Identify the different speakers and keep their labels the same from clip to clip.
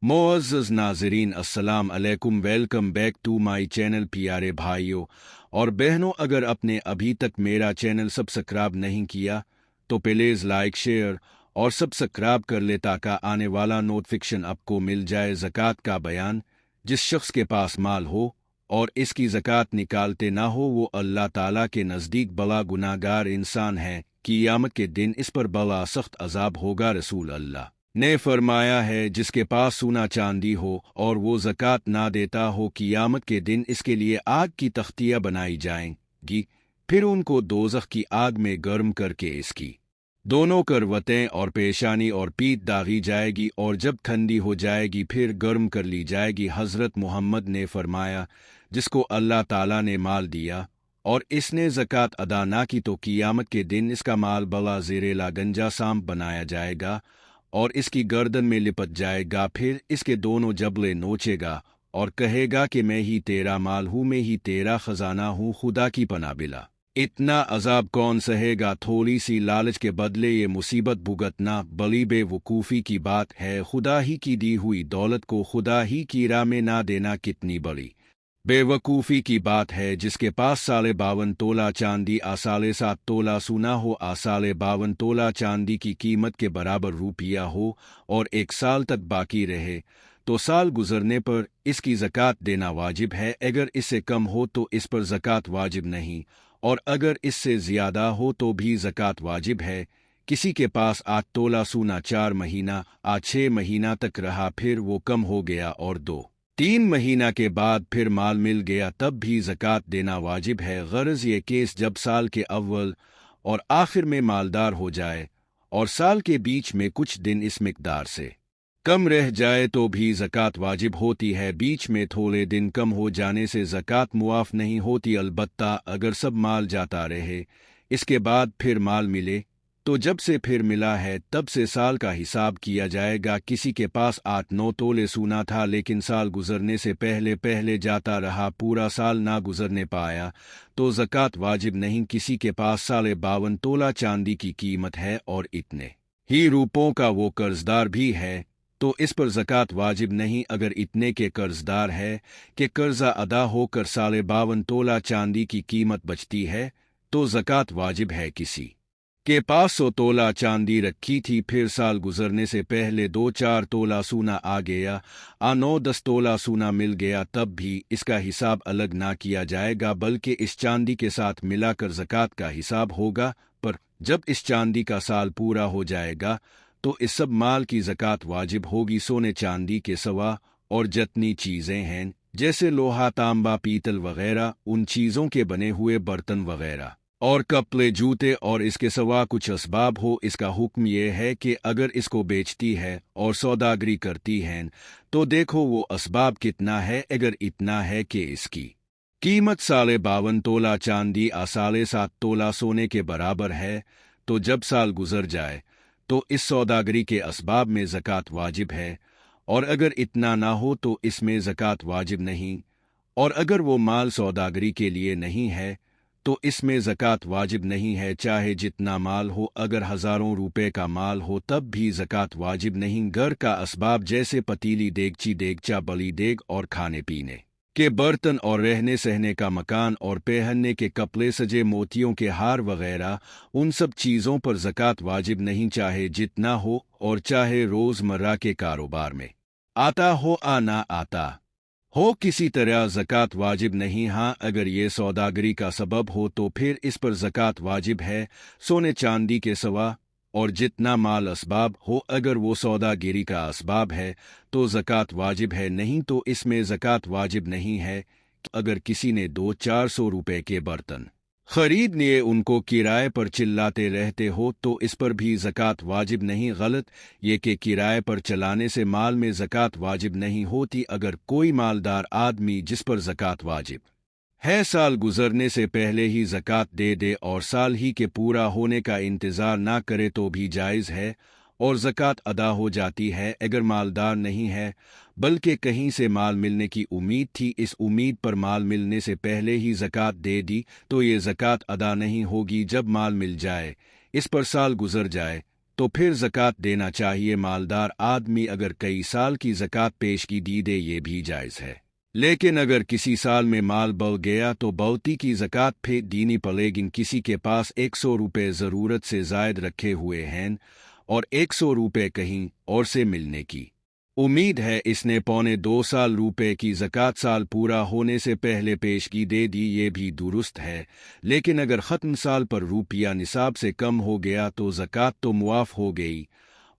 Speaker 1: मोअज़्ज़ज़ नाज़रीन, अस्सलाम अलैकुम। Welcome back to my channel. प्यारे भाइयों और बहनों, अगर आपने अभी तक मेरा चैनल सब्सक्राइब नहीं किया तो प्लीज़ लाइक, शेयर और सब्सक्राइब कर ले ताकि आने वाला नोटिफिकेशन आपको मिल जाए। ज़कात का बयान। जिस शख्स के पास माल हो और इसकी ज़कात निकालते ना हो, वो अल्लाह ताला के नज़दीक बड़ा गुनाहगार इंसान है। क़ियामत के दिन इस पर बड़ा सख्त अज़ाब होगा। रसूल अल्लाह ने फरमाया है, जिसके पास सोना चांदी हो और वो ज़कात ना देता हो, क़ियामत के दिन इसके लिए आग की तख्तियाँ बनाई जाएंगी, फिर उनको दोज़ख की आग में गर्म करके इसकी दोनों करवतें और पेशानी और पीठ दागी जाएगी, और जब ठंडी हो जाएगी फिर गर्म कर ली जाएगी। हज़रत मोहम्मद ने फरमाया, जिसको अल्लाह ताला ने माल दिया और इसने ज़कात अदा ना की तो क़ियामत के दिन इसका माल बला ज़ेरेला गंजा सांप बनाया जाएगा और इसकी गर्दन में लिपट जाएगा। फिर इसके दोनों जबले नोचेगा और कहेगा कि मैं ही तेरा माल हूँ, मैं ही तेरा खजाना हूँ, खुदा की पनाह बिला। इतना अजाब कौन सहेगा? थोड़ी सी लालच के बदले ये मुसीबत भुगतना बड़ी बेवकूफ़ी की बात है। खुदा ही की दी हुई दौलत को खुदा ही की राह में ना देना कितनी बड़ी बेवकूफ़ी की बात है। जिसके पास 52 तोला चांदी आसाले 7 तोला सोना हो, आसाले 52 तोला चांदी की कीमत के बराबर रुपया हो और 1 साल तक बाकी रहे, तो साल गुजरने पर इसकी ज़कात देना वाजिब है। अगर इससे कम हो तो इस पर ज़कात वाजिब नहीं, और अगर इससे ज़्यादा हो तो भी ज़कात वाजिब है। किसी के पास 8 तोला सोना 4 महीना 6 महीना तक रहा, फिर वो कम हो गया और 2-3 महीना के बाद फिर माल मिल गया, तब भी ज़कात देना वाजिब है। गरज ये केस जब साल के अव्वल और आखिर में मालदार हो जाए और साल के बीच में कुछ दिन इस मिक़दार से कम रह जाए तो भी ज़कात वाजिब होती है। बीच में थोड़े दिन कम हो जाने से ज़कात मुआफ़ नहीं होती। अलबत्ता अगर सब माल जाता रहे, इसके बाद फिर माल मिले, तो जब से फिर मिला है तब से साल का हिसाब किया जाएगा। किसी के पास 8-9 तोले सोना था, लेकिन साल गुजरने से पहले पहले जाता रहा, पूरा साल ना गुजरने पाया, तो ज़कात वाजिब नहीं। किसी के पास 52 तोला चांदी की कीमत है और इतने ही रुपयों का वो कर्जदार भी है, तो इस पर ज़कात वाजिब नहीं। अगर इतने के कर्जदार है कि कर्जा अदा होकर 52 तोला चांदी की कीमत बचती है, तो ज़कात वाजिब है। किसी के पास 100 तोला चांदी रखी थी, फिर साल गुजरने से पहले 2-4 तोला सोना आ गया, 9-10 तोला सोना मिल गया, तब भी इसका हिसाब अलग ना किया जाएगा, बल्कि इस चांदी के साथ मिलाकर ज़कात का हिसाब होगा। पर जब इस चांदी का साल पूरा हो जाएगा तो इस सब माल की ज़कात वाजिब होगी। सोने चांदी के सवा और जितनी चीज़ें हैं, जैसे लोहा, तांबा, पीतल वगैरह, उन चीज़ों के बने हुए बर्तन वगैरह और कपड़े, जूते और इसके सवा कुछ असबाब हो, इसका हुक्म यह है कि अगर इसको बेचती है और सौदागरी करती हैं तो देखो वो असबाब कितना है। अगर इतना है कि इसकी कीमत 52 तोला चांदी आसाले 7 तोला सोने के बराबर है, तो जब साल गुजर जाए तो इस सौदागरी के असबाब में ज़कात वाजिब है, और अगर इतना ना हो तो इसमें ज़कात वाजिब नहीं। और अगर वो माल सौदागरी के लिए नहीं है तो इसमें ज़कात वाजिब नहीं है, चाहे जितना माल हो। अगर हज़ारों रुपए का माल हो तब भी ज़कात वाजिब नहीं। घर का असबाब जैसे पतीली, देगची, देगचा, बली देग और खाने पीने के बर्तन और रहने सहने का मकान और पहनने के कपड़े, सजे मोतियों के हार वगैरह, उन सब चीज़ों पर ज़कात वाजिब नहीं, चाहे जितना हो और चाहे रोज़मर्रा के कारोबार में आता हो या ना आता हो, किसी तरह ज़कात वाजिब नहीं। हाँ, अगर ये सौदागरी का सबब हो तो फिर इस पर ज़कात वाजिब है। सोने चांदी के सवा और जितना माल असबाब हो, अगर वो सौदागिरी का असबाब है तो ज़कात वाजिब है, नहीं तो इसमें ज़कात वाजिब नहीं है। अगर किसी ने 200-400 रुपए के बर्तन खरीद लिए, उनको किराए पर चिल्लाते रहते हो, तो इस पर भी ज़कात वाजिब नहीं। गलत ये कि किराए पर चलाने से माल में ज़कात वाजिब नहीं होती। अगर कोई मालदार आदमी जिस पर ज़कात वाजिब है साल गुजरने से पहले ही ज़कात दे दे और साल ही के पूरा होने का इंतज़ार ना करे तो भी जायज़ है और ज़कात अदा हो जाती है। अगर मालदार नहीं है बल्कि कहीं से माल मिलने की उम्मीद थी, इस उम्मीद पर माल मिलने से पहले ही ज़कात दे दी, तो ये ज़कात अदा नहीं होगी। जब माल मिल जाए, इस पर साल गुजर जाए, तो फिर ज़कात देना चाहिए। मालदार आदमी अगर कई साल की ज़कात पेशगी दे ये भी जायज़ है, लेकिन अगर किसी साल में माल बढ़ गया तो बढ़ती की ज़कात फिर देनी पड़ेगी। किसी के पास 100 रुपये ज़रूरत से ज़ायद रखे हुए हैं और 100 रुपये कहीं और से मिलने की उम्मीद है, इसने 1.25 साल रुपए की ज़कात साल पूरा होने से पहले पेशगी दे दी, ये भी दुरुस्त है। लेकिन अगर ख़त्म साल पर रुपया निसाब से कम हो गया तो ज़कात तो मुआफ़ हो गई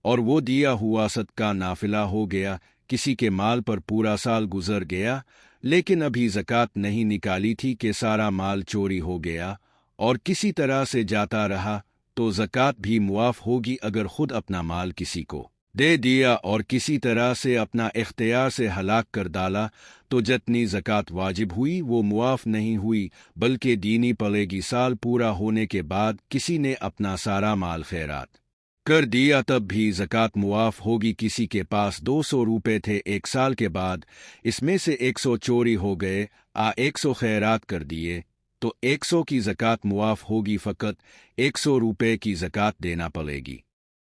Speaker 1: और वो दिया हुआ सदका नाफिला हो गया। किसी के माल पर पूरा साल गुजर गया लेकिन अभी ज़कात नहीं निकाली थी कि सारा माल चोरी हो गया और किसी तरह से जाता रहा तो ज़कात भी मुआफ़ होगी। अगर खुद अपना माल किसी को दे दिया और किसी तरह से अपना इख्तियार से हलाक कर डाला तो जितनी ज़कात वाजिब हुई वो मुआफ़ नहीं हुई बल्कि दीनी पड़ेगी। साल पूरा होने के बाद किसी ने अपना सारा माल खैरात कर दिया तब भी ज़कात मुआफ़ होगी। किसी के पास 200 रुपये थे, 1 साल के बाद इसमें से 100 चोरी हो गए, 100 खैरात कर दिए तो 100 की ज़कात मुआफ़ होगी। फ़कत 100 रुपये की ज़कात देना पड़ेगी।